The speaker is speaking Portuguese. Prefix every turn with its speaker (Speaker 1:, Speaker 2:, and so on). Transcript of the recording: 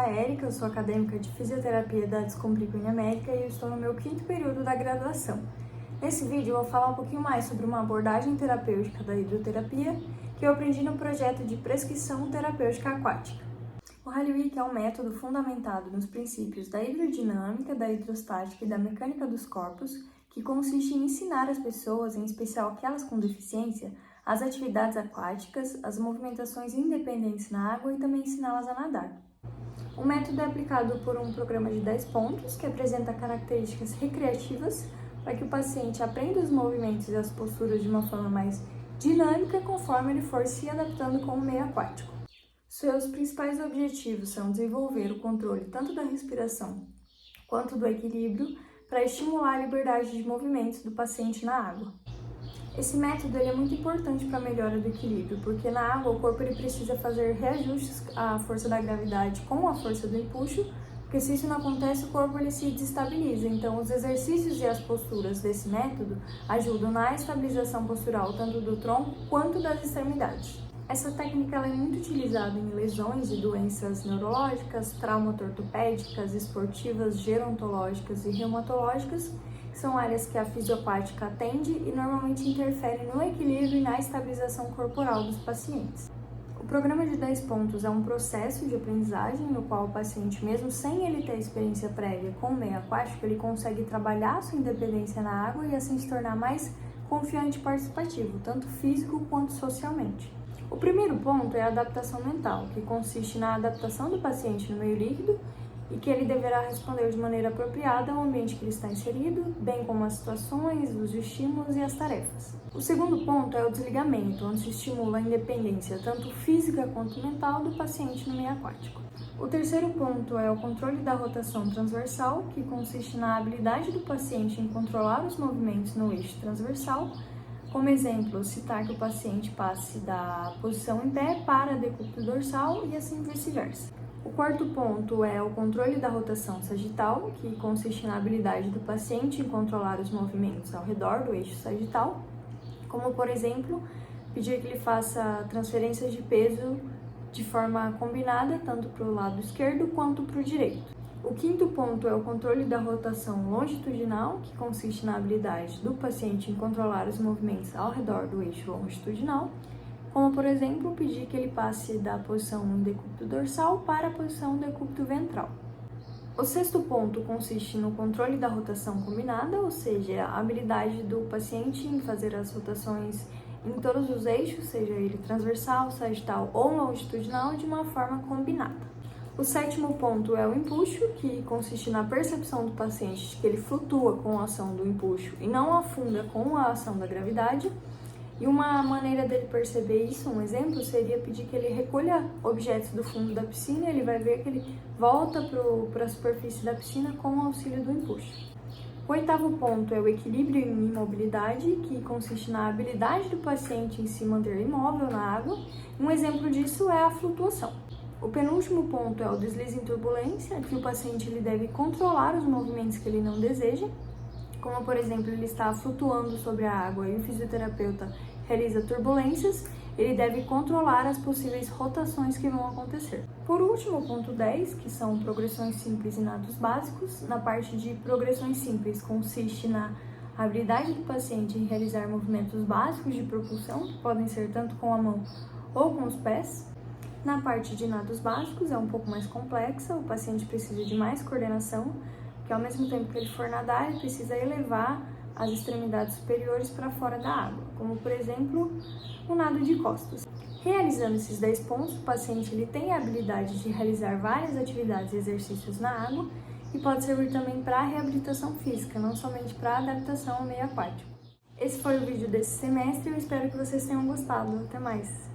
Speaker 1: a Érica, eu sou acadêmica de Fisioterapia da Descomplica Uniamérica e eu estou no meu 5º período da graduação. Nesse vídeo eu vou falar um pouquinho mais sobre uma abordagem terapêutica da hidroterapia que eu aprendi no projeto de prescrição terapêutica aquática. O Halliwijk é um método fundamentado nos princípios da hidrodinâmica, da hidrostática e da mecânica dos corpos, que consiste em ensinar as pessoas, em especial aquelas com deficiência, as atividades aquáticas, as movimentações independentes na água e também ensiná-las a nadar. O método é aplicado por um programa de 10 pontos que apresenta características recreativas para que o paciente aprenda os movimentos e as posturas de uma forma mais dinâmica conforme ele for se adaptando com o meio aquático. Seus principais objetivos são desenvolver o controle tanto da respiração quanto do equilíbrio para estimular a liberdade de movimentos do paciente na água. Esse método é muito importante para a melhora do equilíbrio, porque na água o corpo precisa fazer reajustes à força da gravidade com a força do empuxo, porque se isso não acontece o corpo se desestabiliza. Então os exercícios e as posturas desse método ajudam na estabilização postural tanto do tronco quanto das extremidades. Essa técnica é muito utilizada em lesões e doenças neurológicas, traumato-ortopédicas, esportivas, gerontológicas e reumatológicas, que são áreas que a fisioquática atende e normalmente interferem no equilíbrio e na estabilização corporal dos pacientes. O programa de 10 pontos é um processo de aprendizagem no qual o paciente, mesmo sem ele ter experiência prévia com o meio aquático, ele consegue trabalhar sua independência na água e assim se tornar mais confiante e participativo, tanto físico quanto socialmente. O primeiro ponto é a adaptação mental, que consiste na adaptação do paciente no meio líquido e que ele deverá responder de maneira apropriada ao ambiente que ele está inserido, bem como as situações, os estímulos e as tarefas. O segundo ponto é o desligamento, onde se estimula a independência tanto física quanto mental do paciente no meio aquático. O terceiro ponto é o controle da rotação transversal, que consiste na habilidade do paciente em controlar os movimentos no eixo transversal. Como exemplo, citar que o paciente passe da posição em pé para a decúbito dorsal e assim vice-versa. O quarto ponto é o controle da rotação sagital, que consiste na habilidade do paciente em controlar os movimentos ao redor do eixo sagital, como por exemplo, pedir que ele faça transferências de peso de forma combinada, tanto para o lado esquerdo quanto para o direito. O quinto ponto é o controle da rotação longitudinal, que consiste na habilidade do paciente em controlar os movimentos ao redor do eixo longitudinal, como por exemplo, pedir que ele passe da posição decúbito dorsal para a posição decúbito ventral. O sexto ponto consiste no controle da rotação combinada, ou seja, a habilidade do paciente em fazer as rotações em todos os eixos, seja ele transversal, sagital ou longitudinal, de uma forma combinada. O sétimo ponto é o empuxo, que consiste na percepção do paciente de que ele flutua com a ação do empuxo e não afunda com a ação da gravidade. E uma maneira dele perceber isso, um exemplo, seria pedir que ele recolha objetos do fundo da piscina e ele vai ver que ele volta para a superfície da piscina com o auxílio do empuxo. O oitavo ponto é o equilíbrio e imobilidade, que consiste na habilidade do paciente em se manter imóvel na água. Um exemplo disso é a flutuação. O penúltimo ponto é o deslize em turbulência, que o paciente deve controlar os movimentos que ele não deseja, como por exemplo, ele está flutuando sobre a água e o fisioterapeuta realiza turbulências, ele deve controlar as possíveis rotações que vão acontecer. Por último, o ponto 10, que são progressões simples e nados básicos. Na parte de progressões simples, consiste na habilidade do paciente em realizar movimentos básicos de propulsão, que podem ser tanto com a mão ou com os pés. Na parte de nados básicos é um pouco mais complexa, o paciente precisa de mais coordenação, porque ao mesmo tempo que ele for nadar, ele precisa elevar as extremidades superiores para fora da água, como por exemplo, o nado de costas. Realizando esses 10 pontos, o paciente tem a habilidade de realizar várias atividades e exercícios na água e pode servir também para a reabilitação física, não somente para a adaptação ao meio aquático. Esse foi o vídeo desse semestre e eu espero que vocês tenham gostado. Até mais!